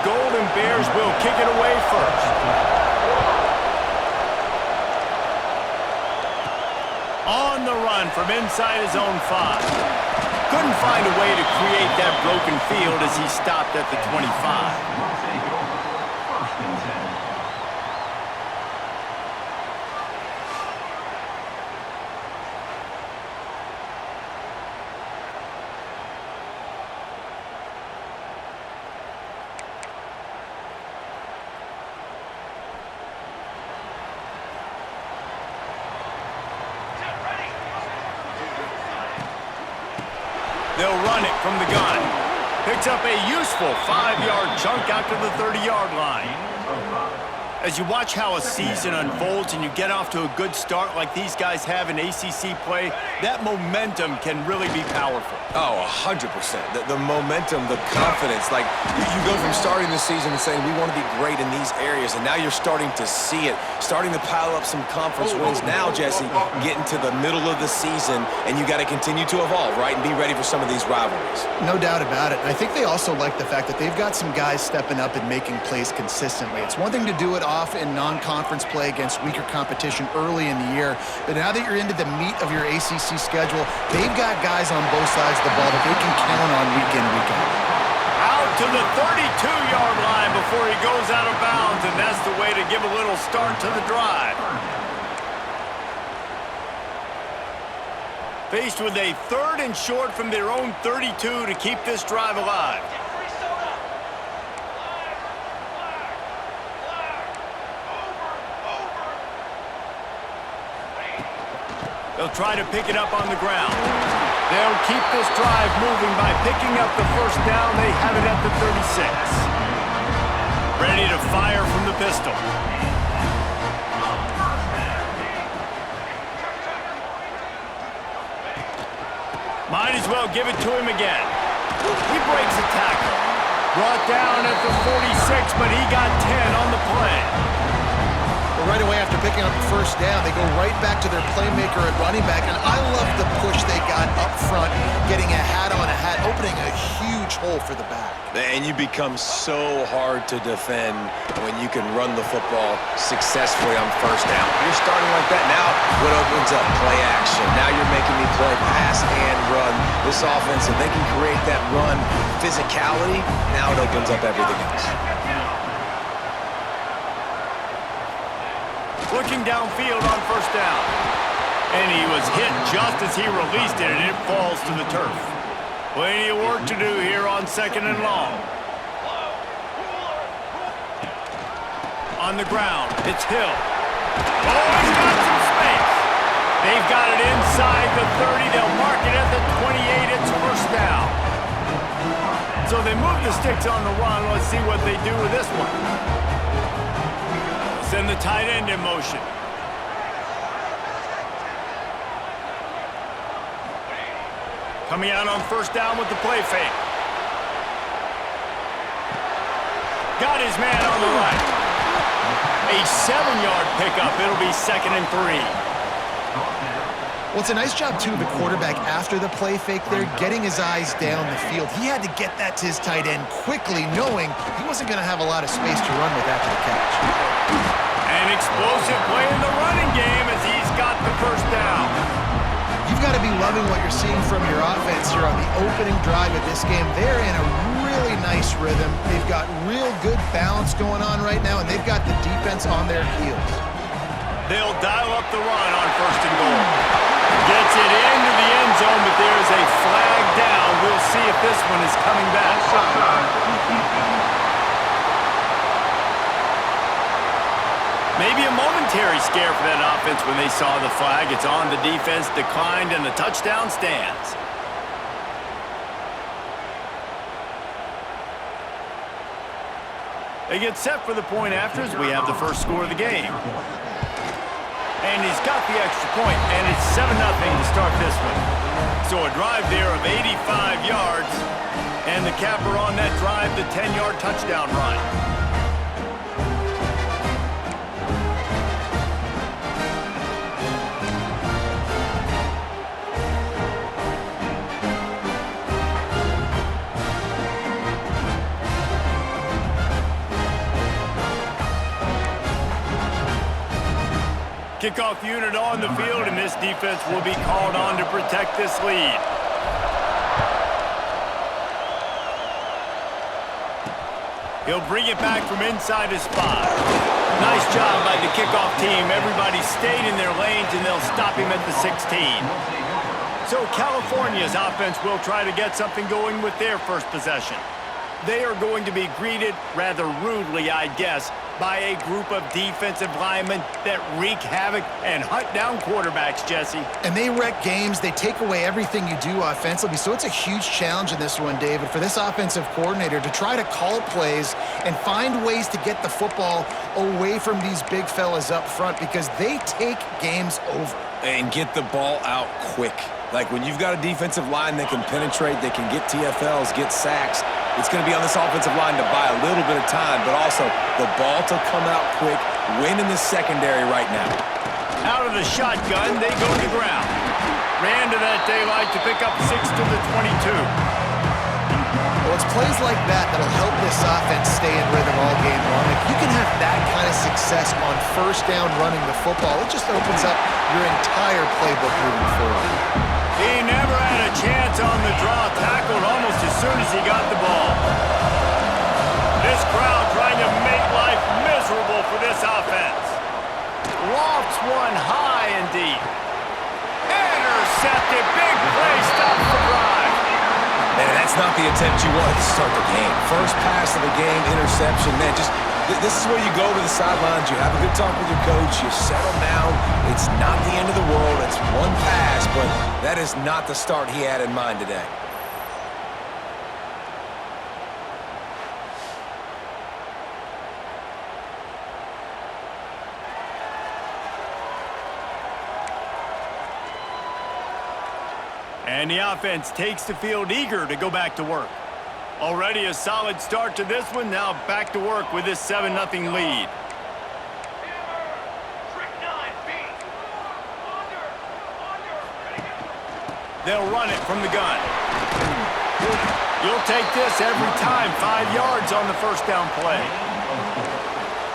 Golden Bears will kick it away first. On the run from inside his own 5. Couldn't find a way to create that broken field as he stopped at the 25. They'll run it from the gun. Picks up a useful 5-yard chunk out to the 30-yard line. As you watch how a season unfolds and you get off to a good start like these guys have in ACC play, that momentum can really be powerful. Oh, 100%. The momentum, the confidence. Like, you go from starting the season and saying, we want to be great in these areas, and now you're starting to see it, starting to pile up some conference wins. Now, Jesse, getting to the middle of the season, and you got to continue to evolve, right, and be ready for some of these rivalries. No doubt about it. I think they also like the fact that they've got some guys stepping up and making plays consistently. It's one thing to do it off in non-conference play against weaker competition early in the year, but now that you're into the meat of your ACC schedule, they've got guys on both sides of the ball that they can count on week in, week out. Out to the 32-yard line before he goes out of bounds, and that's the way to give a little start to the drive. Faced with a 3rd and short from their own 32 to keep this drive alive. They'll try to pick it up on the ground. They'll keep this drive moving by picking up the first down. They have it at the 36. Ready to fire from the pistol. Might as well give it to him again. He breaks a tackle. Brought down at the 46, but he got 10 on the play. Right away after picking up the first down, they go right back to their playmaker at running back, and I love the push they got up front, getting a hat on a hat, opening a huge hole for the back. And you become so hard to defend when you can run the football successfully on first down. You're starting like that now. What opens up? Play action. Now you're making me play pass and run. This offense, if they can create that run physicality, now it opens up everything else. Looking downfield on first down. And he was hit just as he released it, and it falls to the turf. Plenty of work to do here on 2nd and long. On the ground, it's Hill. Oh, he's got some space. They've got it inside the 30. They'll mark it at the 28. It's first down. So they move the sticks on the run. Let's see what they do with this one. Send the tight end in motion. Coming out on first down with the play fake. Got his man on the right. A 7-yard pickup. It'll be 2nd and 3. Well, it's a nice job, too, of the quarterback after the play fake there, getting his eyes down the field. He had to get that to his tight end quickly, knowing he wasn't going to have a lot of space to run with after the catch. An explosive play in the running game as he's got the first down. You've got to be loving what you're seeing from your offense here on the opening drive of this game. They're in a really nice rhythm. They've got real good balance going on right now, and they've got the defense on their heels. They'll dial up the run on 1st and goal. Gets it into the end zone, but there's a flag down. We'll see if this one is coming back. Maybe a momentary scare for that offense when they saw the flag. It's on, the defense declined, and the touchdown stands. They get set for the point after as we have the first score of the game. And he's got the extra point, and it's 7-0 to start this one. So a drive there of 85 yards, and the capper on that drive, the 10-yard touchdown run. Kickoff unit on the field, and this defense will be called on to protect this lead. He'll bring it back from inside his 5. Nice job by the kickoff team. Everybody stayed in their lanes, and they'll stop him at the 16. So California's offense will try to get something going with their first possession. They are going to be greeted rather rudely, I guess, by a group of defensive linemen that wreak havoc and hunt down quarterbacks, Jesse. And they wreck games. They take away everything you do offensively. So it's a huge challenge in this one, David, for this offensive coordinator to try to call plays and find ways to get the football away from these big fellas up front because they take games over. And get the ball out quick. Like when you've got a defensive line that can penetrate, they can get TFLs, get sacks, it's going to be on this offensive line to buy a little bit of time, but also the ball to come out quick, win in the secondary right now. Out of the shotgun, they go to the ground. Ran to that daylight to pick up 6 to the 22. Well, it's plays like that that'll help this offense stay in rhythm all game long. If you can have that kind of success on first down running the football, it just opens up your entire playbook moving forward. He never had a chance on the draw, tackled almost as soon as he got the ball. This crowd trying to make life miserable for this offense. Lofts one high and deep. Intercepted, big play, stops the drive. Man, that's not the attempt you wanted to start the game. First pass of the game, interception. Man, this is where you go to the sidelines. You have a good talk with your coach. You settle down. It's not the end of the world. It's one pass, but that is not the start he had in mind today. And the offense takes the field eager to go back to work. Already a solid start to this one. Now back to work with this 7-0 lead. They'll run it from the gun. You'll take this every time. 5 yards on the first down play.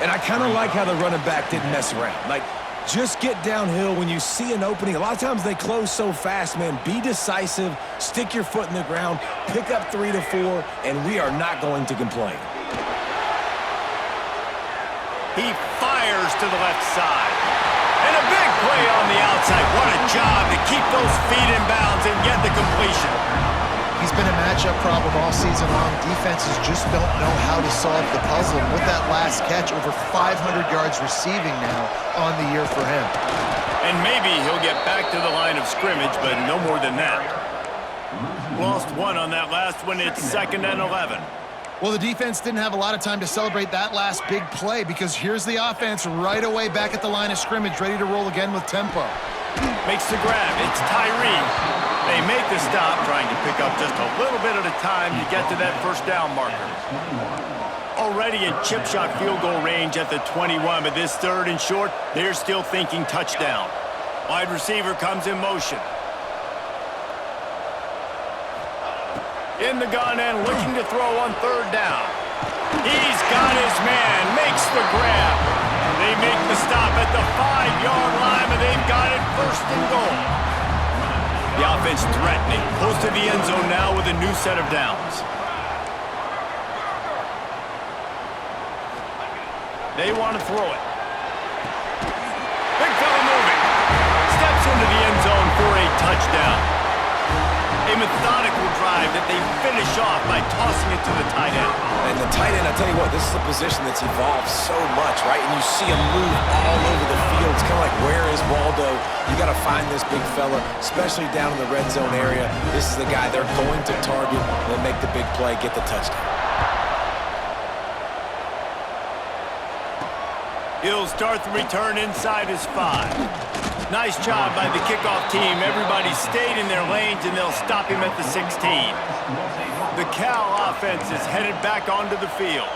And I kind of like how the running back didn't mess around. Like, just get downhill when you see an opening. A lot of times they close so fast, man. Be decisive, stick your foot in the ground, pick up 3 to 4, and we are not going to complain. He fires to the left side. And a big play on the outside. What a job to keep those feet in bounds and get the completion. He's been a matchup problem all season long. Defenses just don't know how to solve the puzzle. And with that last catch, over 500 yards receiving now on the year for him. And maybe he'll get back to the line of scrimmage, but no more than that. Lost one on that last one. It's 2nd and 11. Well, the defense didn't have a lot of time to celebrate that last big play because here's the offense right away back at the line of scrimmage, ready to roll again with tempo. Makes the grab. It's Tyree. They make the stop, trying to pick up just a little bit at a time to get to that first down marker. Already in chip shot field goal range at the 21, but this 3rd and short, they're still thinking touchdown. Wide receiver comes in motion. In the gun and looking to throw on 3rd down. He's got his man, makes the grab. They make the stop at the 5-yard line, but they've got it 1st and goal. The offense threatening, close to the end zone now with a new set of downs. They want to throw it. Big fella moving. Steps into the end zone for a touchdown. A methodical drive that they finish off by tossing it to the tight end. And the tight end, I tell you what, this is a position that's evolved so much, right? And you see him move all over the field. It's kind of like, where is Waldo? You got to find this big fella, especially down in the red zone area. This is the guy they're going to target and make the big play, get the touchdown. He'll start the return inside his 5. Nice job by the kickoff team. Everybody stayed in their lanes, and they'll stop him at the 16. The Cal offense is headed back onto the field.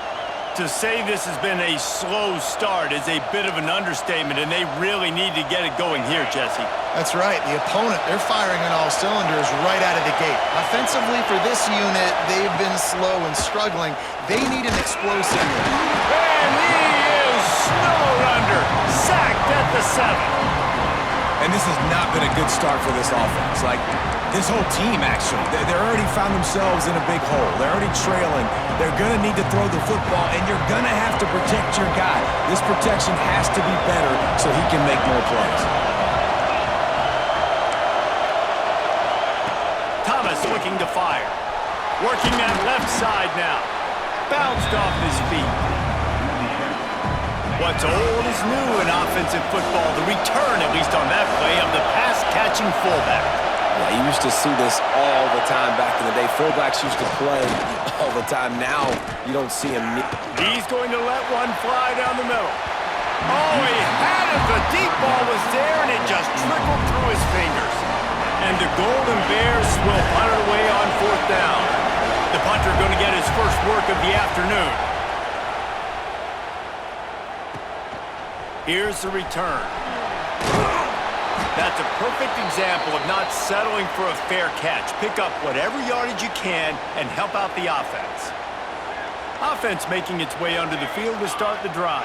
To say this has been a slow start is a bit of an understatement, and they really need to get it going here, Jesse. That's right. The opponent, they're firing on all cylinders right out of the gate. Offensively, for this unit, they've been slow and struggling. They need an explosive. And he is snowed under. Sacked at the 7. And this has not been a good start for this offense. Like, this whole team, actually. They're already found themselves in a big hole. They're already trailing. They're going to need to throw the football, and you're going to have to protect your guy. This protection has to be better so he can make more plays. Thomas looking to fire. Working that left side now. Bounced off his feet. What's old is new in offensive football. The return, at least on that play, of the pass-catching fullback. Yeah, you used to see this all the time back in the day. Fullbacks used to play all the time. Now, you don't see him. He's going to let one fly down the middle. Oh, he had it. The deep ball was there, and it just trickled through his fingers. And the Golden Bears will punt it away on 4th down. The punter going to get his first work of the afternoon. Here's the return. That's a perfect example of not settling for a fair catch. Pick up whatever yardage you can and help out the offense. Offense making its way onto the field to start the drive.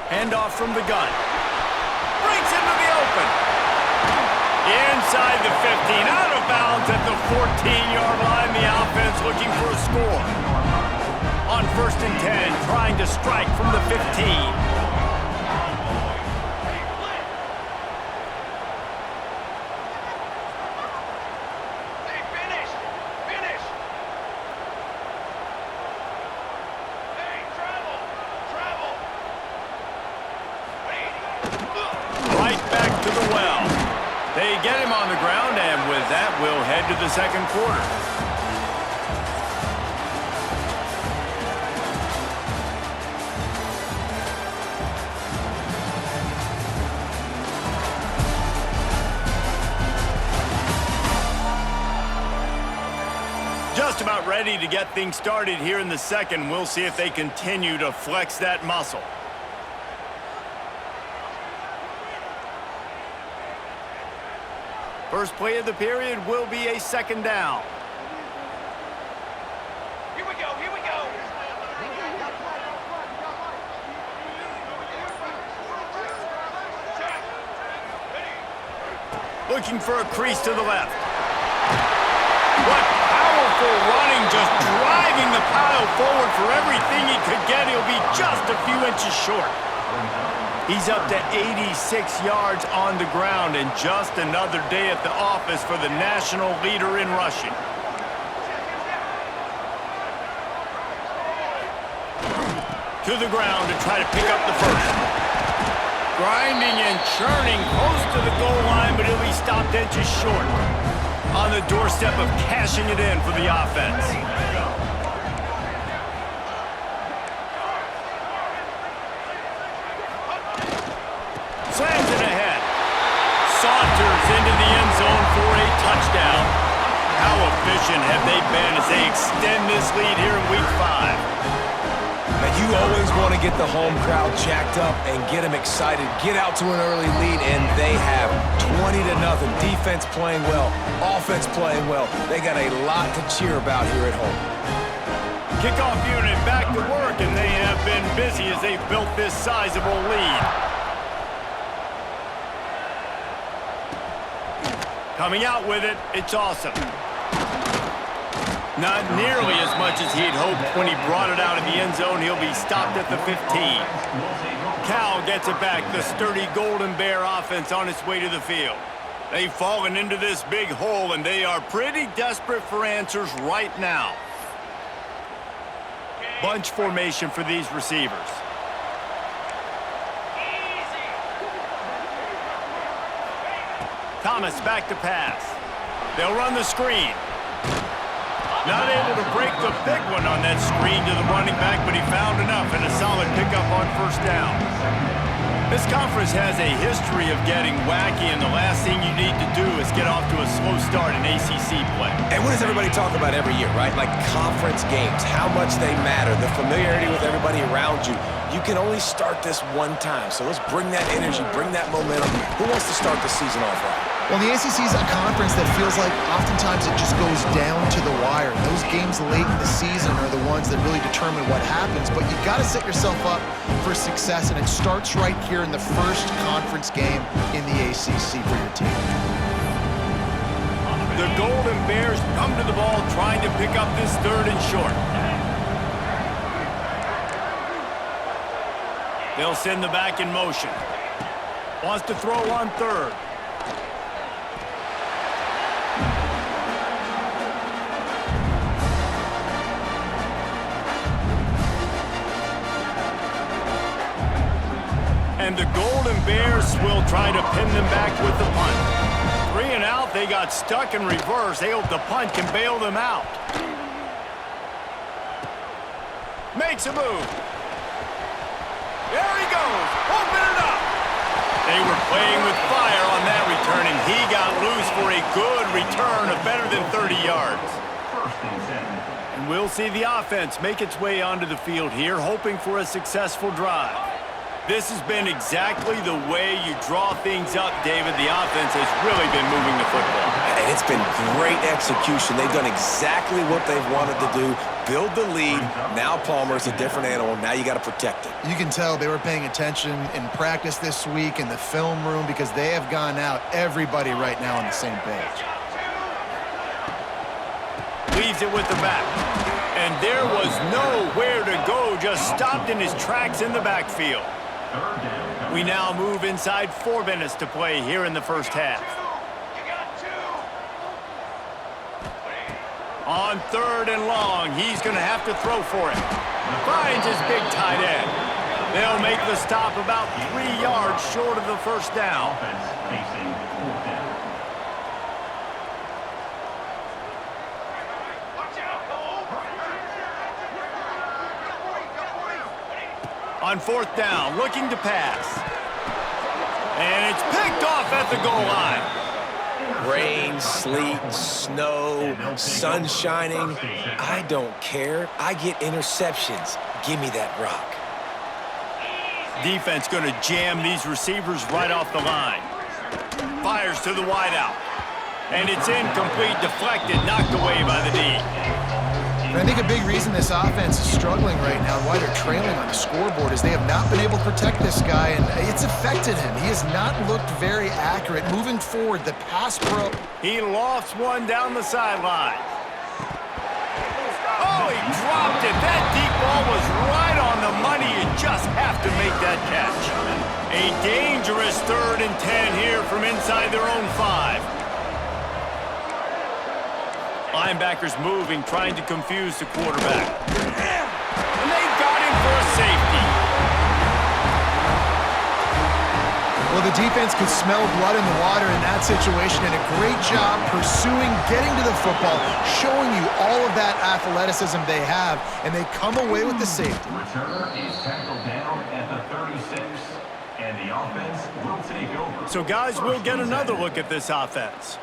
Handoff from the gun. Breaks into the open. Inside the 15, out of bounds at the 14-yard line. The offense looking for a score. On 1st and 10, trying to strike from the 15. They get him on the ground, and with that, we'll head to the second quarter. Just about ready to get things started here in the second. We'll see if they continue to flex that muscle. First play of the period will be a 2nd down. Here we go, here we go. Looking for a crease to the left. What powerful running, just driving the pile forward for everything he could get. He'll be just a few inches short. He's up to 86 yards on the ground, and just another day at the office for the national leader in rushing. To the ground to try to pick up the first. Grinding and churning close to the goal line, but he'll be stopped inches short. On the doorstep of cashing it in for the offense. Slams it ahead. Saunters into the end zone for a touchdown. How efficient have they been as they extend this lead here in Week 5? Now, you always want to get the home crowd jacked up and get them excited. Get out to an early lead, and they have 20-0. Defense playing well, offense playing well. They got a lot to cheer about here at home. Kickoff unit back to work, and they have been busy as they've built this sizable lead. Coming out with it, it's awesome. Not nearly as much as he'd hoped when he brought it out of the end zone. He'll be stopped at the 15. Cal gets it back. The sturdy Golden Bear offense on its way to the field. They've fallen into this big hole, and they are pretty desperate for answers right now. Bunch formation for these receivers. Thomas back to pass. They'll run the screen. Not able to break the big one on that screen to the running back, but he found enough and a solid pickup on 1st down. This conference has a history of getting wacky, and the last thing you need to do is get off to a slow start in ACC play. And what does everybody talk about every year, right? Like conference games, how much they matter, the familiarity with everybody around you. You can only start this one time, so let's bring that energy, bring that momentum. Who wants to start the season off right? Well, the ACC is a conference that feels like oftentimes it just goes down to the wire. Those games late in the season are the ones that really determine what happens, but you got to set yourself up for success, and it starts right here in the first conference game in the ACC for your team. The Golden Bears come to the ball trying to pick up this third and short. They'll send the back in motion. Wants to throw on third. And the Golden Bears will try to pin them back with the punt. 3 and out, they got stuck in reverse. They hope the punt can bail them out. Makes a move. There he goes. Open it up. They were playing with fire on that return, and he got loose for a good return of better than 30 yards. And we'll see the offense make its way onto the field here, hoping for a successful drive. This has been exactly the way you draw things up, David. The offense has really been moving the football. And it's been great execution. They've done exactly what they've wanted to do. Build the lead. Now Palmer's a different animal. Now you got to protect it. You can tell they were paying attention in practice this week in the film room because they have gone out, everybody right now on the same page. Leaves it with the back. And there was nowhere to go, just stopped in his tracks in the backfield. We now move inside 4 minutes to play here in the first half. On 3rd and long, he's going to have to throw for it. Finds his big tight end. They'll make the stop about 3 yards short of the first down. On 4th down, looking to pass. And it's picked off at the goal line. Rain, sleet, snow, sun shining. I don't care. I get interceptions. Give me that rock. Defense going to jam these receivers right off the line. Fires to the wideout. And it's incomplete, deflected, knocked away by the D. I think a big reason this offense is struggling right now, why they're trailing on the scoreboard, is they have not been able to protect this guy, and it's affected him. He has not looked very accurate. Moving forward, the pass pro... He lofts one down the sideline. Oh, he dropped it. That deep ball was right on the money. You just have to make that catch. A dangerous 3rd and 10 here from inside their own 5. Linebackers moving, trying to confuse the quarterback. And they got him for a safety. Well, the defense could smell blood in the water in that situation, and a great job pursuing, getting to the football, showing you all of that athleticism they have, and they come away with the safety. Returner is tackled down at the 36, and the offense will take over. So, guys, we'll get another look at this offense.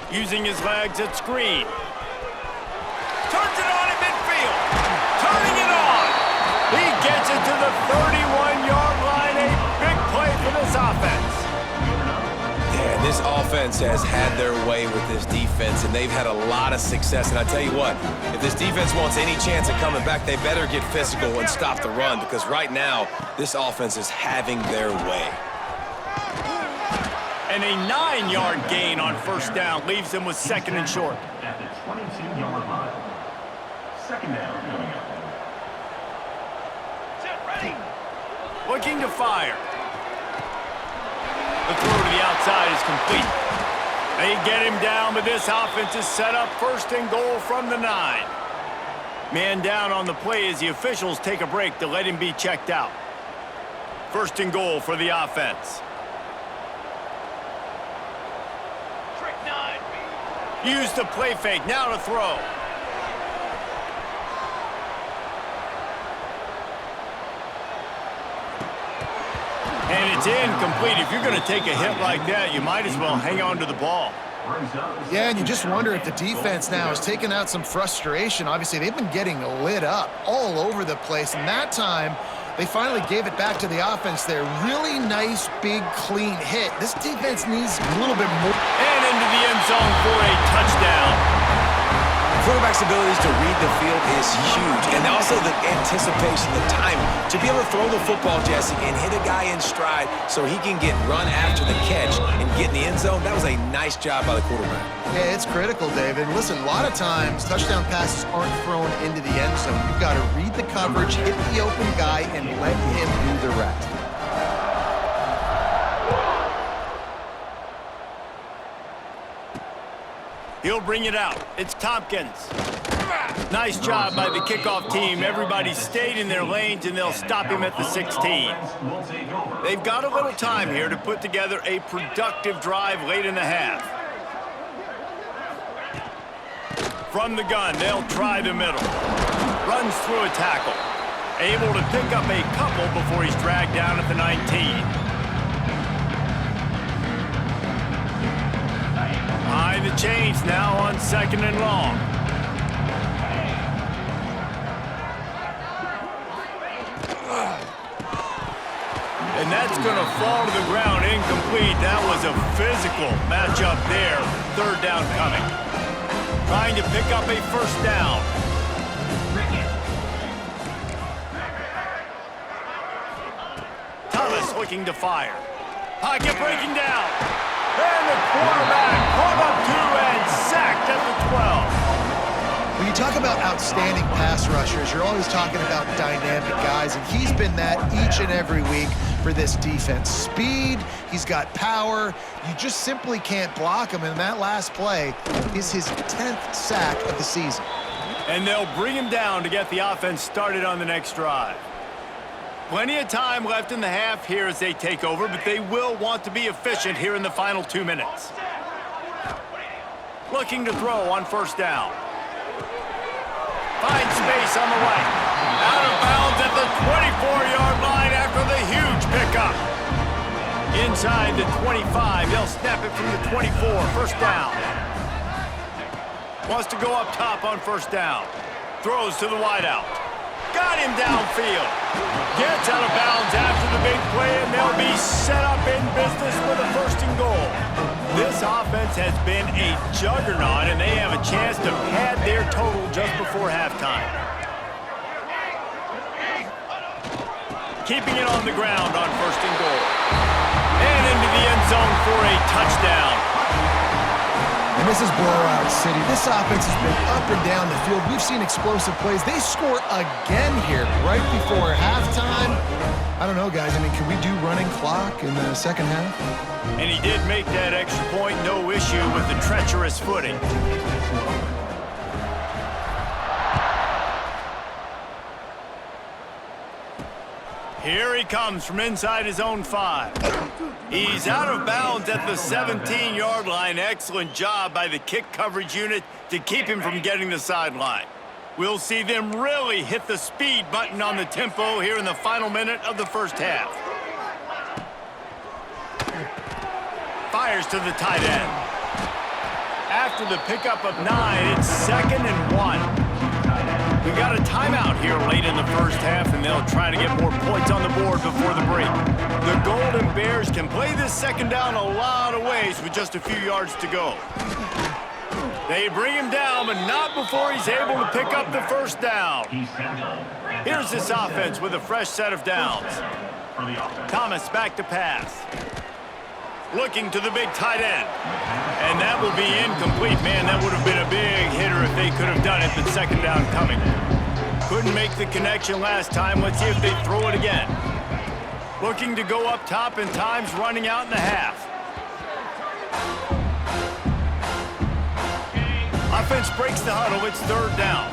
Using his legs at screen. Turns it on in midfield. Turning it on. He gets it to the 31-yard line. A big play for this offense. Yeah, this offense has had their way with this defense, and they've had a lot of success. And I tell you what, if this defense wants any chance of coming back, they better get physical and stop the run, because right now, this offense is having their way. And a 9-yard gain on 1st down leaves them with 2nd and short. At the 22-yard line. 2nd down coming up. Ready. Looking to fire. The throw to the outside is complete. They get him down, but this offense is set up 1st and goal from the 9. Man down on the play as the officials take a break to let him be checked out. 1st and goal for the offense. Use the play fake, now to throw. And it's incomplete. If you're going to take a hit like that, you might as well hang on to the ball. brings up... Yeah, and you just wonder if the defense now has taken out some frustration. Obviously, they've been getting lit up all over the place, and that time they finally gave it back to the offense there. Really nice, big, clean hit. This defense needs a little bit more. And into the end zone for a touchdown. Quarterback's abilities to read the field is huge, and also the anticipation, the timing. To be able to throw the football, Jesse, and hit a guy in stride so he can get run after the catch and get in the end zone, that was a nice job by the quarterback. Yeah, it's critical, David. Listen, a lot of times touchdown passes aren't thrown into the end zone. You've got to read the coverage, hit the open guy, and let him do the rest. He'll bring it out. It's Tompkins. Nice job by the kickoff team. Everybody stayed in their lanes, and they'll stop him at the 16. They've got a little time here to put together a productive drive late in the half. From the gun, they'll try the middle. Runs through a tackle. Able to pick up a couple before he's dragged down at the 19. Behind the chains now on 2nd and long. And that's going to fall to the ground incomplete. That was a physical matchup there. 3rd down coming. Trying to pick up a 1st down. Thomas looking to fire. Pocket breaking down. And the quarterback caught up to and sacked at the 12. When you talk about outstanding pass rushers, you're always talking about dynamic guys, and he's been that each and every week for this defense. Speed, he's got power. You just simply can't block him, and that last play is his 10th sack of the season. And they'll bring him down to get the offense started on the next drive. Plenty of time left in the half here as they take over, but they will want to be efficient here in the final 2 minutes. Looking to throw on 1st down. Finds space on the right. Out of bounds at the 24-yard line after the huge pickup. Inside the 25, they'll snap it from the 24, 1st down. Wants to go up top on 1st down. Throws to the wideout. Got him downfield. Gets out of bounds after the big play, and they'll be set up in business with a 1st and goal. This offense has been a juggernaut, and they have a chance to pad their total just before halftime. Keeping it on the ground on 1st and goal. And into the end zone for a touchdown. And this is blowout city. This offense has been up and down the field. We've seen explosive plays. They score again here right before halftime. I don't know, guys. I mean, can we do running clock in the 2nd half? And he did make that extra point, no issue with the treacherous footing. Here he comes from inside his own 5. He's out of bounds at the 17-yard line. Excellent job by the kick coverage unit to keep him from getting the sideline. We'll see them really hit the speed button on the tempo here in the final minute of the 1st half. Fires to the tight end. After the pickup of 9, it's 2nd and 1. We got a timeout here late in the 1st half, and they'll try to get more points on the board before the break. The Golden Bears can play this 2nd down a lot of ways with just a few yards to go. They bring him down, but not before he's able to pick up the 1st down. Here's this offense with a fresh set of downs. Thomas back to pass. Looking to the big tight end. And that will be incomplete. Man, that would have been a big hitter if they could have done it, but 2nd down coming. Couldn't make the connection last time. Let's see if they throw it again. Looking to go up top, and time's running out in the half. Offense breaks the huddle. It's 3rd down.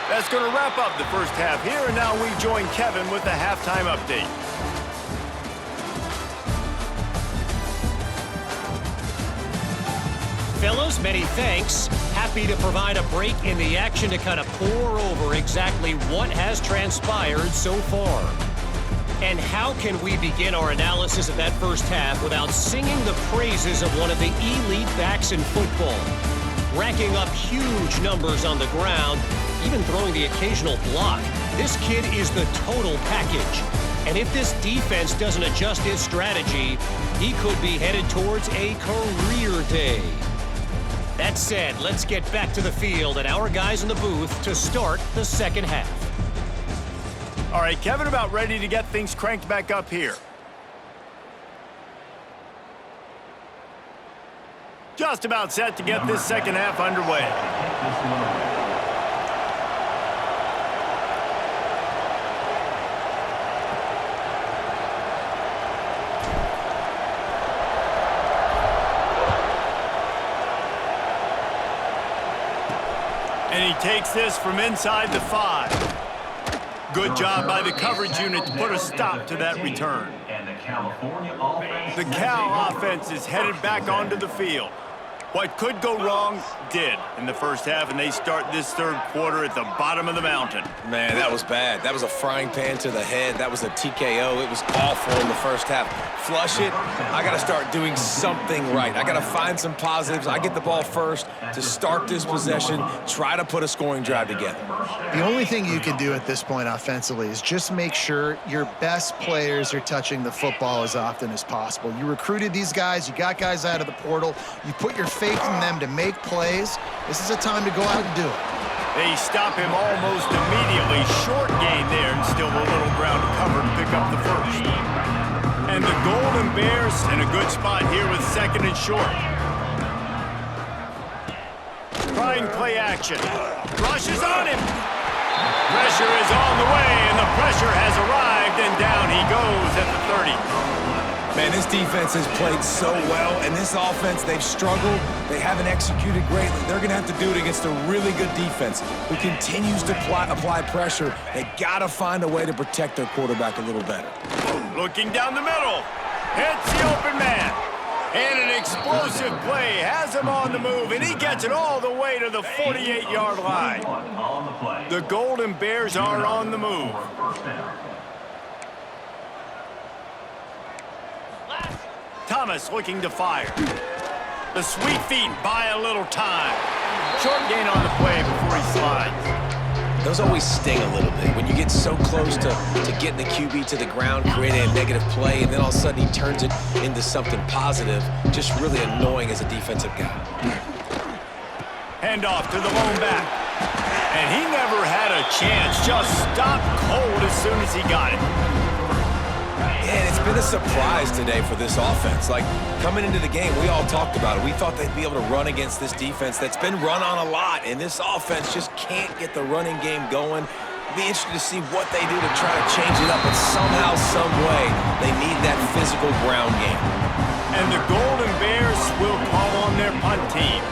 That's going to wrap up the 1st half here, and now we join Kevin with the halftime update. Phillips Fellas, many thanks. Happy to provide a break in the action to kind of pour over exactly what has transpired so far. And how can we begin our analysis of that first half without singing the praises of one of the elite backs in football? Racking up huge numbers on the ground, even throwing the occasional block. This kid is the total package. And if this defense doesn't adjust its strategy, he could be headed towards a career day. That said, let's get back to the field and our guys in the booth to start the second half. All right, Kevin, about ready to get things cranked back up here. Just about set to get this second half underway. And he takes this from inside the 5. Good job by the coverage unit to put a stop to that return. And the California offense. The Cal offense is headed back onto the field. What could go wrong did in the first half, and they start this third quarter at the bottom of the mountain. Man, that was bad. That was a frying pan to the head. That was a TKO. It was awful in the first half. Flush it. I got to start doing something right. I got to find some positives. I get the ball first to start this possession, try to put a scoring drive together. The only thing you can do at this point offensively is just make sure your best players are touching the football as often as possible. You recruited these guys. You got guys out of the portal. You put your faith in them to make plays. This is a time to go out and do it. They stop him almost immediately. Short gain there, and still a little ground to cover to pick up the first. And the Golden Bears in a good spot here with second and short. Trying play action. Rushes on him. Pressure is on the way, and the pressure has arrived, and down he goes at the 30. Man, this defense has played so well, and this offense, they've struggled. They haven't executed greatly. They're going to have to do it against a really good defense who continues to apply pressure. They got to find a way to protect their quarterback a little better. Looking down the middle. Hits the open man. And an explosive play has him on the move, and he gets it all the way to the 48-yard line. The Golden Bears are on the move. Thomas looking to fire. The sweet feet buy a little time. Short gain on the play before he slides. Those always sting a little bit. When you get so close to getting the QB to the ground, creating a negative play, and then all of a sudden he turns it into something positive, just really annoying as a defensive guy. Handoff to the lone back. And he never had a chance. Just stopped cold as soon as he got it. And it's been a surprise today for this offense. Like, coming into the game, we all talked about it. We thought they'd be able to run against this defense that's been run on a lot, and this offense just can't get the running game going. It'll be interesting to see what they do to try to change it up, but somehow, some way, they need that physical ground game. And the Golden Bears will call on their punt team.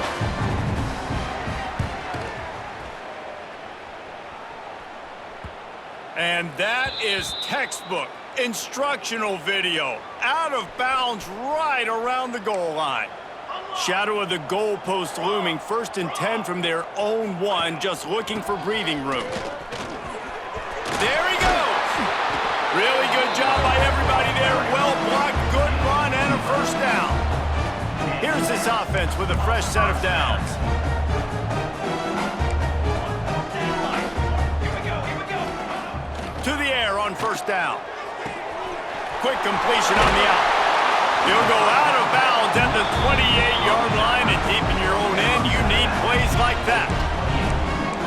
And that is textbook instructional video. Out of bounds right around the goal line. Shadow of the goalpost looming. 1st and 10 from their own 1, just looking for breathing room. There he goes. Really good job by everybody there. Well blocked, good run, and a first down. Here's this offense with a fresh set of downs. To the air on first down. Quick completion on the out. He'll go out of bounds at the 28-yard line, and deep in your own end, you need plays like that.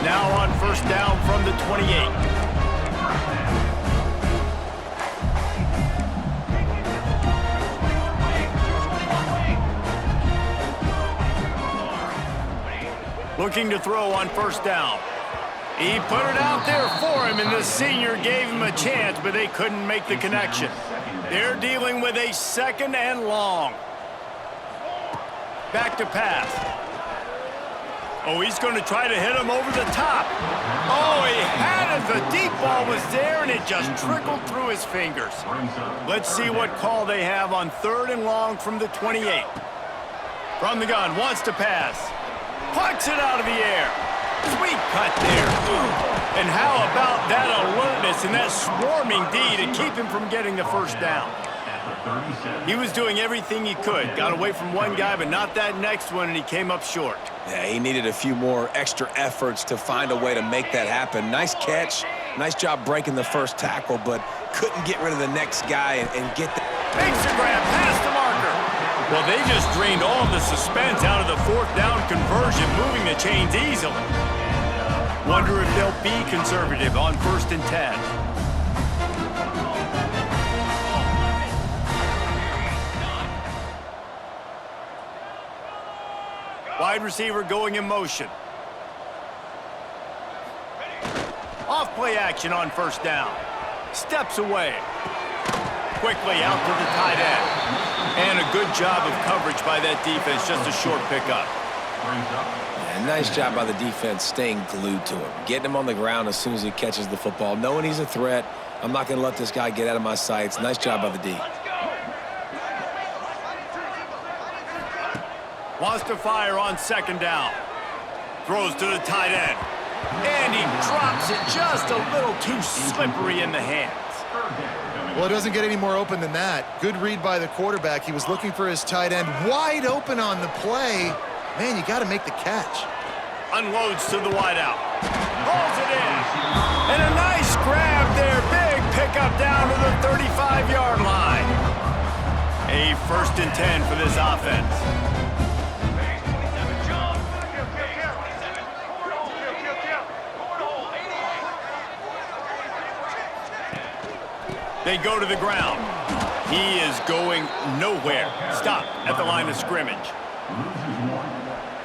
Now on first down from the 28. Looking to throw on first down. He put it out there for him, and the senior gave him a chance, but they couldn't make the connection. They're dealing with a 2nd and long. Back to pass. Oh, he's going to try to hit him over the top. Oh, he had it. The deep ball was there, and it just trickled through his fingers. Let's see what call they have on 3rd and long from the 28. From the gun, wants to pass. Plucks it out of the air. Sweet cut there. And how about that alertness and that swarming D to keep him from getting the first down? He was doing everything he could. Got away from one guy, but not that next one, and he came up short. Yeah, he needed a few more extra efforts to find a way to make that happen. Nice catch. Nice job breaking the first tackle, but couldn't get rid of the next guy and get the... Makes a grab past the marker. Well, they just drained all the suspense out of the fourth down conversion, moving the chains easily. Wonder if they'll be conservative on 1st and 10. Wide receiver going in motion. Off play action on 1st down. Steps away. Quickly out to the tight end. And a good job of coverage by that defense. Just a short pickup. Yeah, nice job by the defense staying glued to him. Getting him on the ground as soon as he catches the football. Knowing he's a threat. I'm not going to let this guy get out of my sights. Nice job by the D. Wants to fire on 2nd down. Throws to the tight end. And he drops it just a little too slippery in the hands. Well, it doesn't get any more open than that. Good read by the quarterback. He was looking for his tight end. Wide open on the play. Man, you got to make the catch. Unloads to the wideout. Pulls it in. And a nice grab there. Big pickup down to the 35-yard line. A 1st and 10 for this offense. They go to the ground. He is going nowhere. Stop at the line of scrimmage.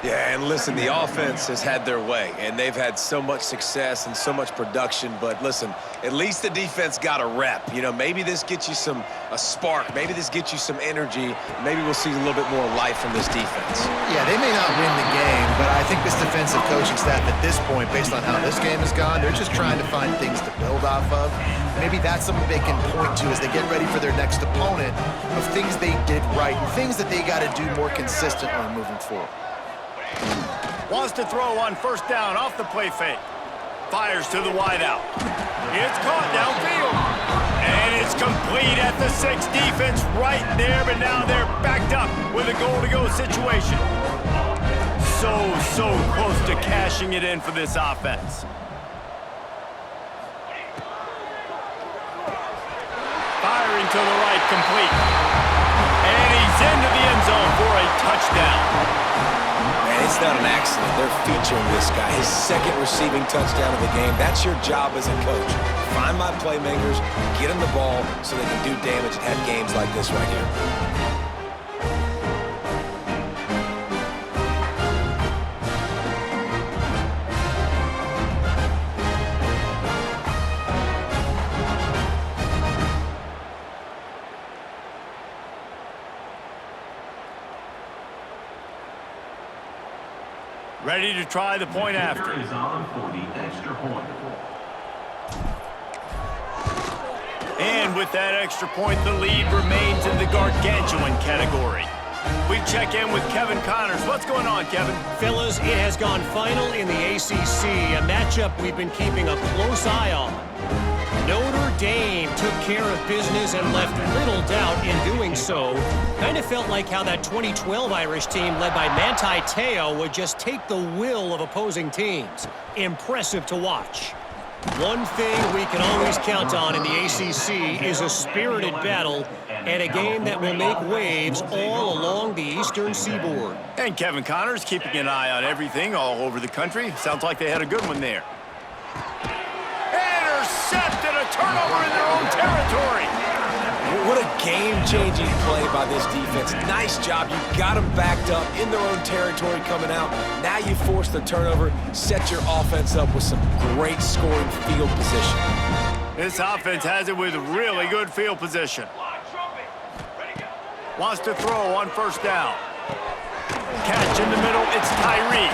Yeah, and listen, the offense has had their way, and they've had so much success and so much production, but listen, at least the defense got a rep. You know, maybe this gets you a spark. Maybe this gets you some energy. Maybe we'll see a little bit more life from this defense. Yeah, they may not win the game, but I think this defensive coaching staff at this point, based on how this game has gone, they're just trying to find things to build off of. Maybe that's something they can point to as they get ready for their next opponent of things they did right and things that they got to do more consistently moving forward. Wants to throw on 1st down off the play fake. Fires to the wideout. It's caught downfield. And it's complete at the 6. Defense right there, but now they're backed up with a goal-to-go situation. So close to cashing it in for this offense. Firing to the right, complete. And he's into the end zone for a touchdown. Man, it's not an accident. They're featuring this guy. His 2nd receiving touchdown of the game. That's your job as a coach. Find my playmakers, get them the ball so they can do damage and have games like this right here. Ready to try the point after. Is on for the extra point. And with that extra point, the lead remains in the gargantuan category. We check in with Kevin Connors. What's going on, Kevin? Fellas, it has gone final in the ACC, a matchup we've been keeping a close eye on. Notre Dame took care of business and left little doubt in doing so. Kind of felt like how that 2012 Irish team led by Manti Te'o would just take the will of opposing teams. Impressive to watch. One thing we can always count on in the ACC is a spirited battle and a game that will make waves all along the Eastern Seaboard. And Kevin Connors keeping an eye on everything all over the country. Sounds like they had a good one there. Intercepted, a turnover in their own territory. What a game-changing play by this defense. Nice job. You got them backed up in their own territory coming out. Now you force the turnover, set your offense up with some great scoring field position. This offense has it with really good field position. Wants to throw on 1st down. Catch in the middle, it's Tyree.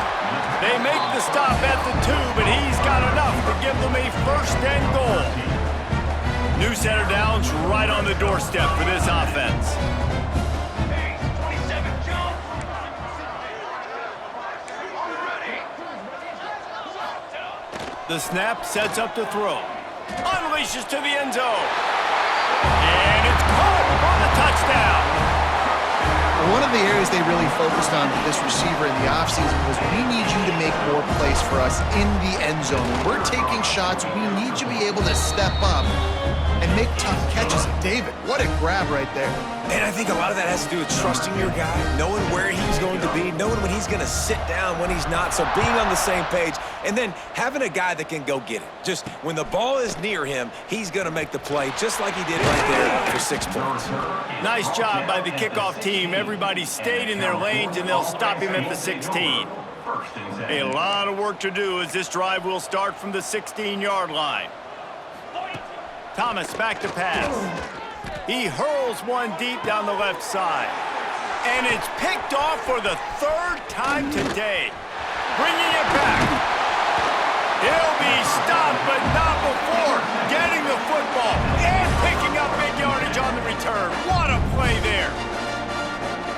They make the stop at the 2, but he's got enough to give them a 1st and goal. New set of downs right on the doorstep for this offense. The snap sets up to throw. Unleashes to the end zone. And it's caught for the touchdown. One of the areas they really focused on with this receiver in the offseason was we need you to make more plays for us in the end zone. When we're taking shots, we need you to be able to step up and make tough catches. David, what a grab right there. And I think a lot of that has to do with trusting your guy, knowing where he's going to be, knowing when he's going to sit down, when he's not, so being on the same page, and then having a guy that can go get it. Just when the ball is near him, he's going to make the play, just like he did right there for 6 points. Nice job by the kickoff team. Everybody stayed in their lanes, and they'll stop him at the 16. A lot of work to do as this drive will start from the 16-yard line. Thomas back to pass. He hurls one deep down the left side. And it's picked off for the 3rd time today. Bringing it back. He'll be stopped, but not before getting the football and picking up big yardage on the return. What a play there.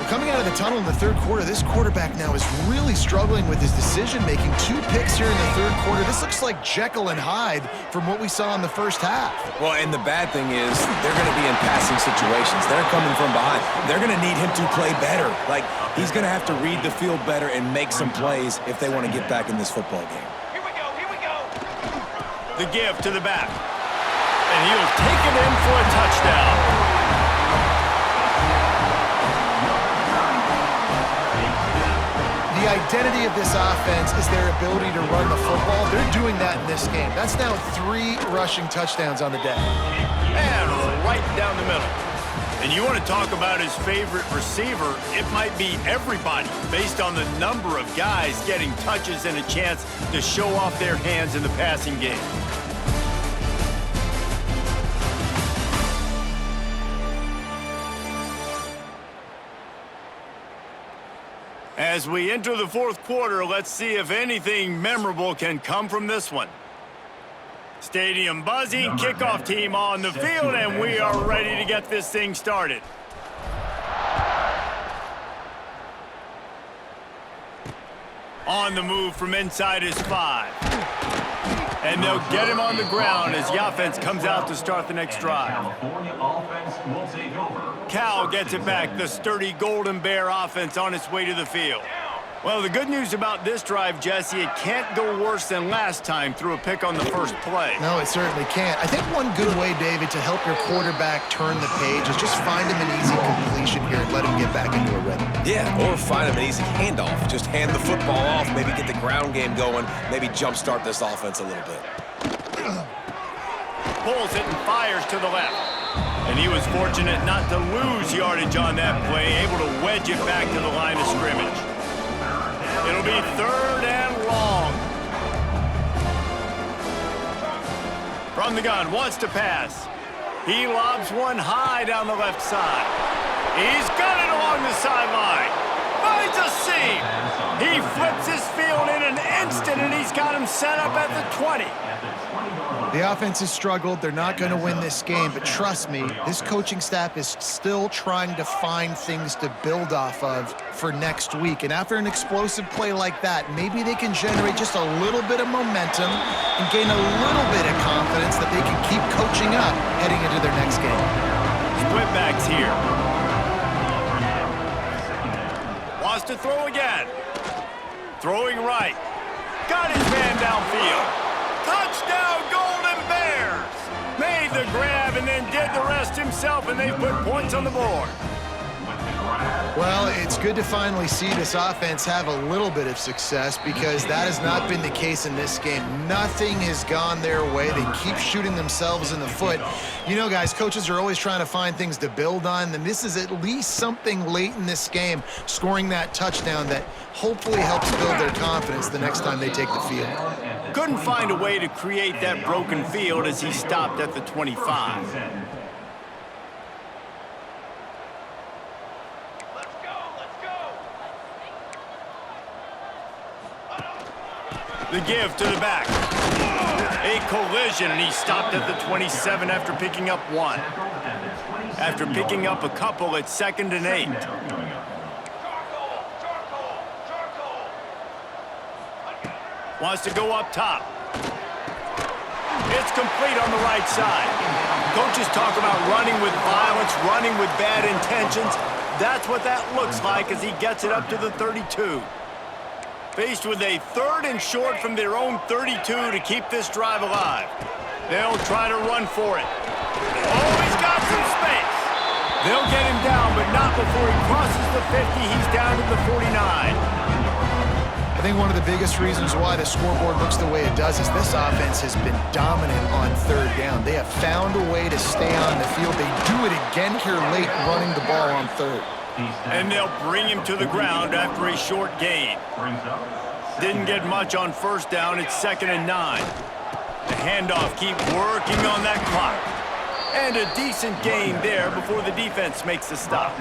Coming out of the tunnel in the 3rd quarter, this quarterback now is really struggling with his decision-making. 2 picks here in the 3rd quarter. This looks like Jekyll and Hyde from what we saw in the first half. Well, and the bad thing is they're going to be in passing situations. They're coming from behind. They're going to need him to play better. Like, he's going to have to read the field better and make some plays if they want to get back in this football game. Here we go. The give to the back. And he'll take it in for a touchdown. The identity of this offense is their ability to run the football. They're doing that in this game. That's now 3 rushing touchdowns on the day. And right down the middle. And you want to talk about his favorite receiver, it might be everybody based on the number of guys getting touches and a chance to show off their hands in the passing game. As we enter the 4th quarter, let's see if anything memorable can come from this one. Stadium buzzing, kickoff team on the field, and we are ready to get this thing started. On the move from inside his 5. And they'll get him on the ground as the offense comes out to start the next drive. California offense will take over. Cal gets it back, the sturdy Golden Bear offense on its way to the field. Well, the good news about this drive, Jesse, it can't go worse than last time through a pick on the first play. No, it certainly can't. I think one good way, David, to help your quarterback turn the page is just find him an easy completion here and let him get back into a rhythm. Yeah, or find him an easy handoff. Just hand the football off, maybe get the ground game going, maybe jumpstart this offense a little bit. Pulls it and fires to the left. And he was fortunate not to lose yardage on that play, able to wedge it back to the line of scrimmage. It'll be 3rd and long. From the gun, wants to pass. He lobs one high down the left side. He's got it along the sideline. Finds a seam. He flips his field in an instant, and he's got him set up at the 20. The offense has struggled. They're not going to win this game, but trust me, this coaching staff is still trying to find things to build off of for next week. And after an explosive play like that, maybe they can generate just a little bit of momentum and gain a little bit of confidence that they can keep coaching up heading into their next game. Split backs here. Wants to throw again. Throwing right. Got his man downfield. Touchdown, Golden Bears! Made the grab and then did the rest himself, and they put points on the board. Well, it's good to finally see this offense have a little bit of success because that has not been the case in this game. Nothing has gone their way. They keep shooting themselves in the foot. You know, guys, coaches are always trying to find things to build on, and this is at least something late in this game, scoring that touchdown that hopefully helps build their confidence the next time they take the field. Couldn't find a way to create that broken field as he stopped at the 25. The give to the back. A collision, and he stopped at the 27 after picking up 1. After picking up a couple, it's 2nd and 8. Wants to go up top. It's complete on the right side. Coaches talk about running with violence, running with bad intentions. That's what that looks like as he gets it up to the 32. Faced with a 3rd and short from their own 32 to keep this drive alive. They'll try to run for it. Oh, he's got some space. They'll get him down, but not before he crosses the 50. He's down to the 49. I think one of the biggest reasons why the scoreboard looks the way it does is this offense has been dominant on 3rd down. They have found a way to stay on the field. They do it again here late running the ball on 3rd. And they'll bring him to the ground after a short gain. Didn't get much on 1st down. It's 2nd and 9. The handoff, keep working on that clock. And a decent gain there before the defense makes the stop.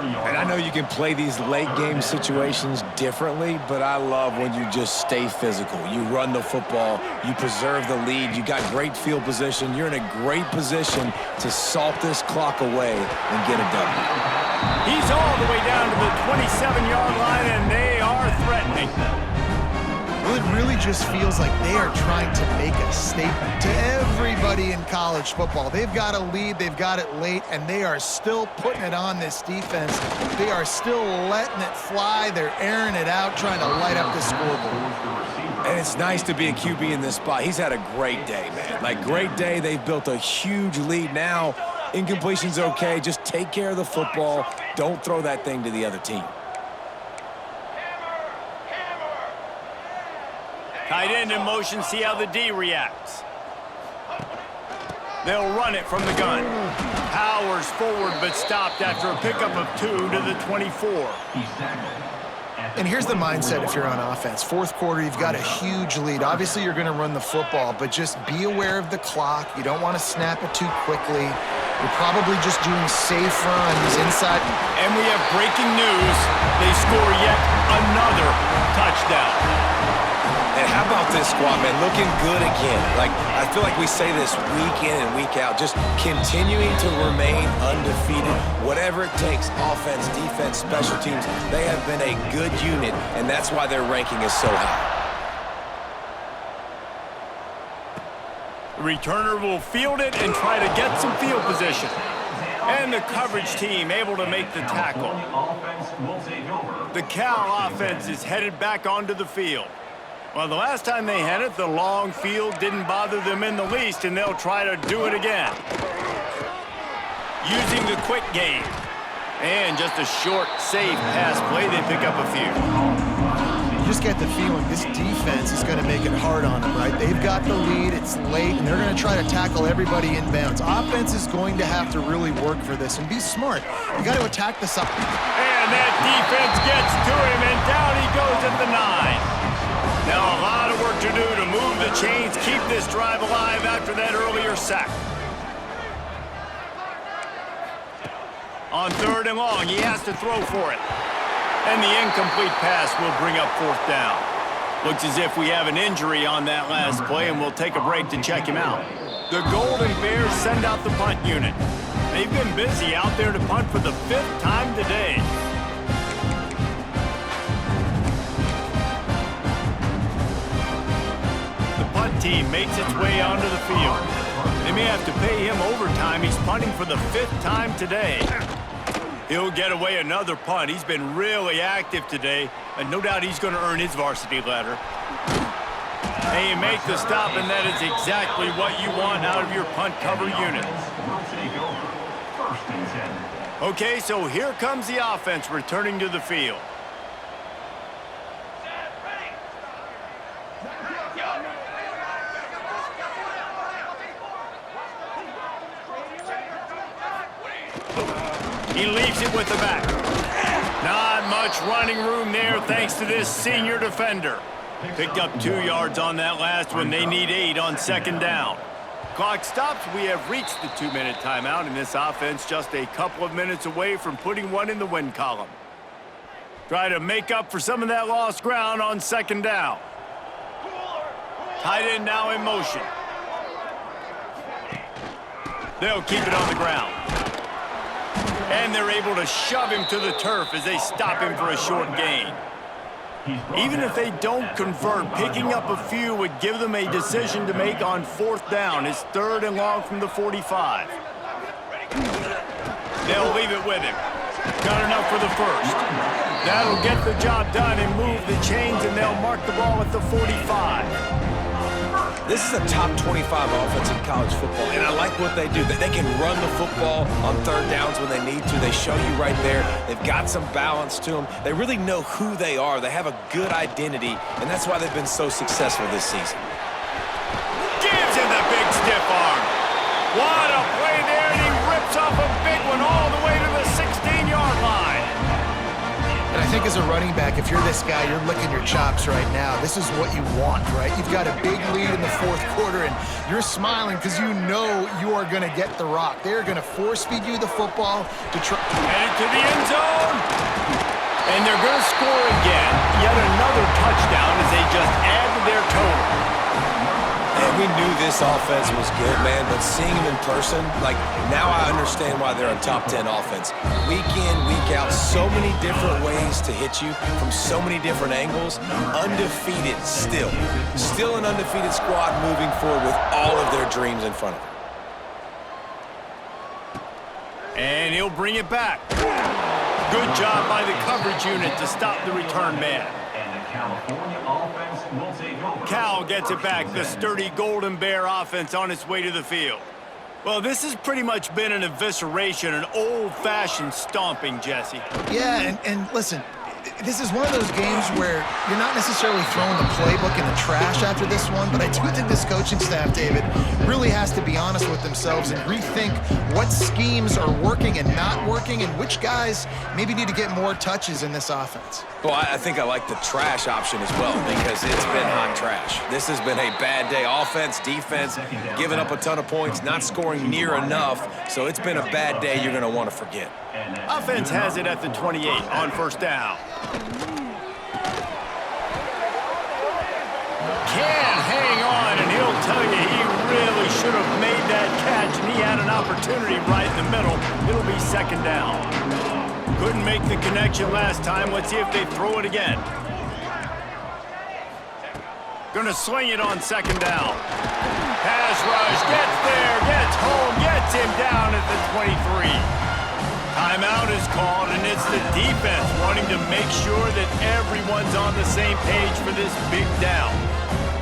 And I know you can play these late game situations differently, but I love when you just stay physical. You run the football, you preserve the lead, you got great field position, you're in a great position to salt this clock away and get a W. He's all the way down to the 27-yard line, and they are threatening. Well, it really just feels like they are trying to make a statement to everybody in college football. They've got a lead, they've got it late, and they are still putting it on this defense. They are still letting it fly. They're airing it out, trying to light up the scoreboard. And it's nice to be a QB in this spot. He's had a great day, man. Like, great day. They've built a huge lead now. Incompletion's okay. Just take care of the football. Don't throw that thing to the other team. Tight end in motion, see how the D reacts. They'll run it from the gun. Powers forward, but stopped after a pickup of 2 to the 24. And here's the mindset if you're on offense. 4th quarter, you've got a huge lead. Obviously, you're going to run the football, but just be aware of the clock. You don't want to snap it too quickly. You're probably just doing safe runs inside. And we have breaking news. They score yet another touchdown. And how about this squad, man? Looking good again. Like, I feel like we say this week in and week out, just continuing to remain undefeated. Whatever it takes, offense, defense, special teams, they have been a good unit, and that's why their ranking is so high. The returner will field it and try to get some field position. And the coverage team able to make the tackle. The Cal offense is headed back onto the field. Well, the last time they had it, the long field didn't bother them in the least, and they'll try to do it again. Using the quick game. And just a short, safe pass play, they pick up a few. You just get the feeling this defense is going to make it hard on them, right? They've got the lead, it's late, and they're going to try to tackle everybody inbounds. Offense is going to have to really work for this and be smart. You got to attack this up. And that defense gets to him, and down he goes at the 9. Now a lot of work to do to move the chains, keep this drive alive after that earlier sack. On 3rd and long, he has to throw for it. And the incomplete pass will bring up 4th down. Looks as if we have an injury on that last play, and we'll take a break to check him out. The Golden Bears send out the punt unit. They've been busy out there to punt for the 5th time today. Team makes its way onto the field. They may have to pay him overtime. He's punting for the 5th time today. He'll get away another punt. He's been really active today, and no doubt he's going to earn his varsity letter. They make the stop, and that is exactly what you want out of your punt cover unit. Okay, so here comes the offense returning to the field. He leaves it with the back. Not much running room there thanks to this senior defender. Picked up 2 yards on that last one. They need 8 on 2nd down. Clock stops. We have reached the 2-minute timeout, and this offense just a couple of minutes away from putting one in the win column. Try to make up for some of that lost ground on 2nd down. Tight end now in motion. They'll keep it on the ground. And they're able to shove him to the turf as they stop him for a short gain. Even if they don't convert, picking up a few would give them a decision to make on 4th down. It's 3rd and long from the 45. They'll leave it with him. Got enough for the first. That'll get the job done and move the chains, and they'll mark the ball at the 45. This is a top 25 offense in college football, and I like what they do. They can run the football on 3rd downs when they need to. They show you right there. They've got some balance to them. They really know who they are. They have a good identity, and that's why they've been so successful this season. Gives him the big stiff arm. What a play there, and he rips off a big one all the way to the 16-yard line. And I think as a running back, if you're this guy, you're licking your chops right now. This is what you want, right? You've got a big lead in the 4th quarter, and you're smiling because you know you are going to get the rock. They're going to force-feed you the football to try. Headed to the end zone. And they're going to score again. Yet another touchdown as they just add to their total. And we knew this offense was good, man, but seeing them in person, like, now I understand why they're a top 10 offense. Week in, week out, so many different ways to hit you from so many different angles. Undefeated still. Still an undefeated squad moving forward with all of their dreams in front of them. And he'll bring it back. Good job by the coverage unit to stop the return man. And the California offense will take over. Cal gets it back, the sturdy Golden Bear offense on its way to the field. Well, this has pretty much been an evisceration, an old-fashioned stomping, Jesse. Yeah, and listen, this is one of those games where you're not necessarily throwing the playbook in the trash after this one, but I do think this coaching staff, David, really has to be honest with themselves and rethink what schemes are working and not working and which guys maybe need to get more touches in this offense. Well, I think I like the trash option as well because it's been hot trash. This has been a bad day. Offense, defense, giving up a ton of points, not scoring near enough. So it's been a bad day you're going to want to forget. Offense has it at the 28 on 1st down. Can hang on, and he'll tell you he really should have made that catch, and he had an opportunity right in the middle. It'll be 2nd down. Couldn't make the connection last time. Let's see if they throw it again. Gonna swing it on 2nd down. Pass rush, gets there, gets home, gets him down at the 23. Timeout is called, and it's the defense wanting to make sure that everyone's on the same page for this big down.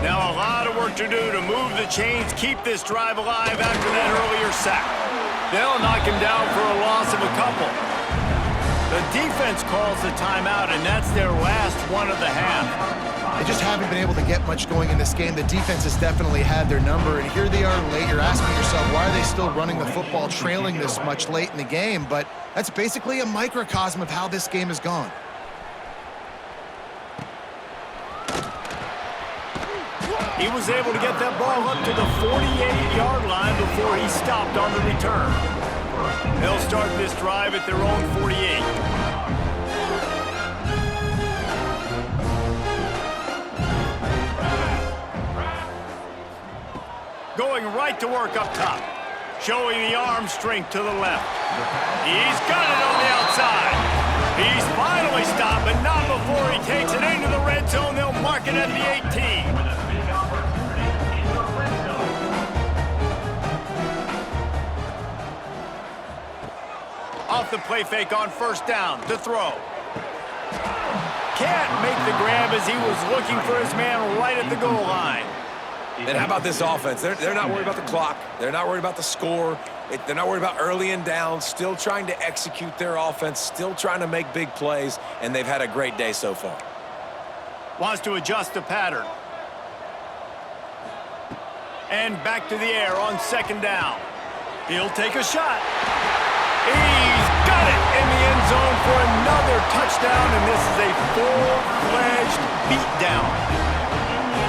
Now a lot of work to do to move the chains, keep this drive alive after that earlier sack. They'll knock him down for a loss of a couple. The defense calls the timeout, and that's their last one of the half. They just haven't been able to get much going in this game. The defense has definitely had their number, and here they are late. You're asking yourself, why are they still running the football trailing this much late in the game? But that's basically a microcosm of how this game has gone. He was able to get that ball up to the 48-yard line before he stopped on the return. They'll start this drive at their own 48. Going right to work up top. Showing the arm strength to the left. He's got it on the outside. He's finally stopped, but not before he takes it into the red zone. They'll mark it at the 18. Off the play fake on 1st down to throw. Can't make the grab as he was looking for his man right at the goal line. And how about this offense? They're not worried about the clock. They're not worried about the score. They're not worried about early and down. Still trying to execute their offense. Still trying to make big plays. And they've had a great day so far. Wants to adjust the pattern. And back to the air on 2nd down. He'll take a shot. He's got it in the end zone for another touchdown. And this is a full-fledged beatdown.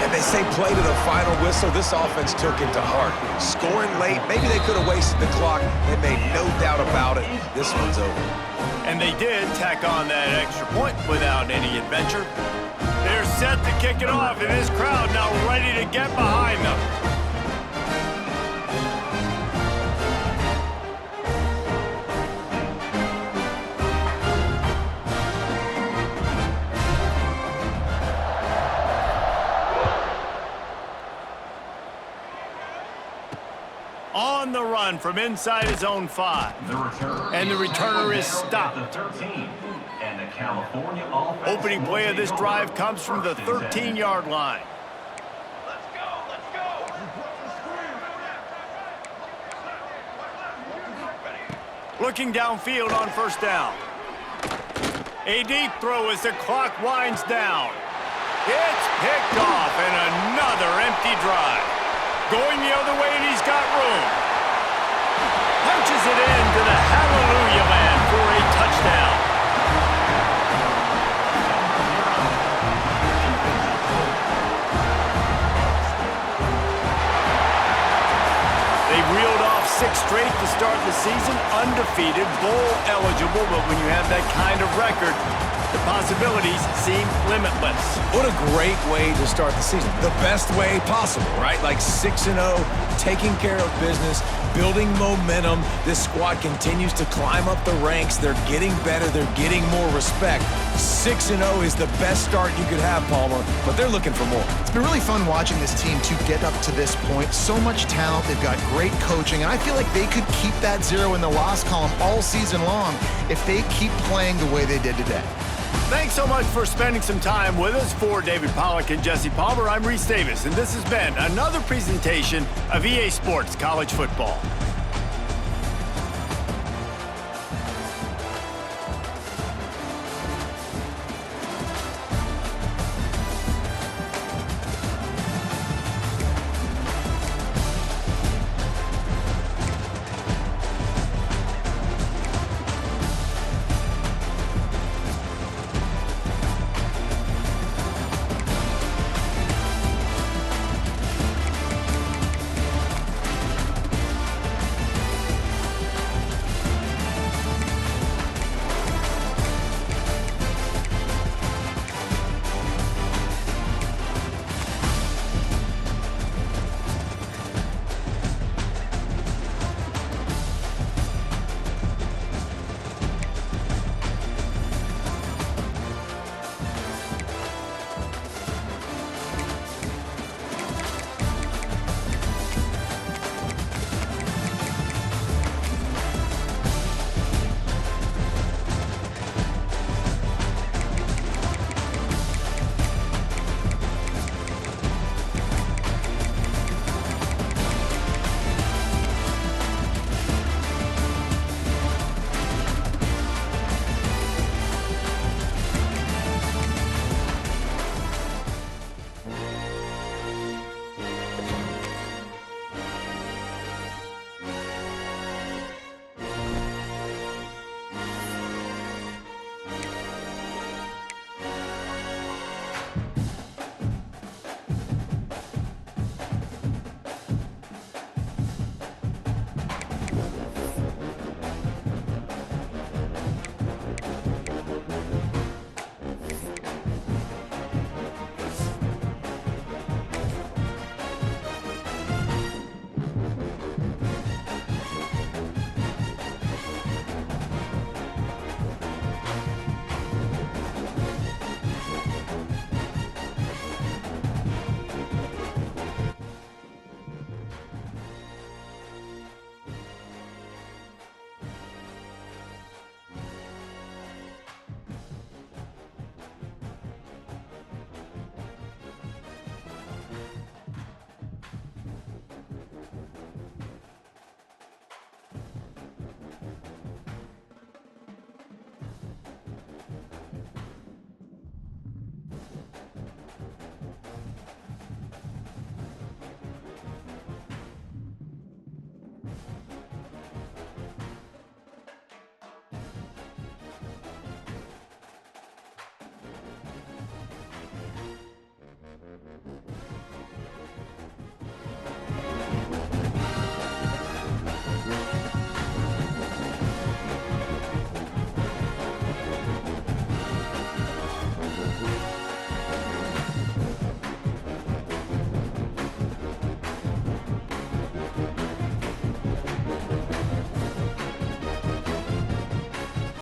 And they say play to the final whistle. This offense took it to heart. Scoring late, maybe they could have wasted the clock. They made no doubt about it. This one's over. And they did tack on that extra point without any adventure. They're set to kick it off, and this crowd now ready to get behind them. run from inside his own 5. The return And the returner is down stopped. at the 13. And the California offense Opening play of this will take drive over comes from the first and 10. 13-yard line. Looking downfield on first down. A deep throw as the clock winds down. It's picked off and another empty drive. Going the other way and he's got room. Punches it into the hallelujah land for a touchdown. They reeled off 6 straight to start the season, undefeated, bowl eligible, but when you have that kind of record, the possibilities seem limitless. What a great way to start the season. The best way possible, right? Like 6-0, taking care of business, building momentum. This squad continues to climb up the ranks. They're getting better. They're getting more respect. 6-0 is the best start you could have, Palmer, but they're looking for more. It's been really fun watching this team to get up to this point. So much talent. They've got great coaching, and I feel like they could keep that 0 in the loss column all season long if they keep playing the way they did today. Thanks so much for spending some time with us. For David Pollack and Jesse Palmer, I'm Reese Davis, and this has been another presentation of EA Sports College Football.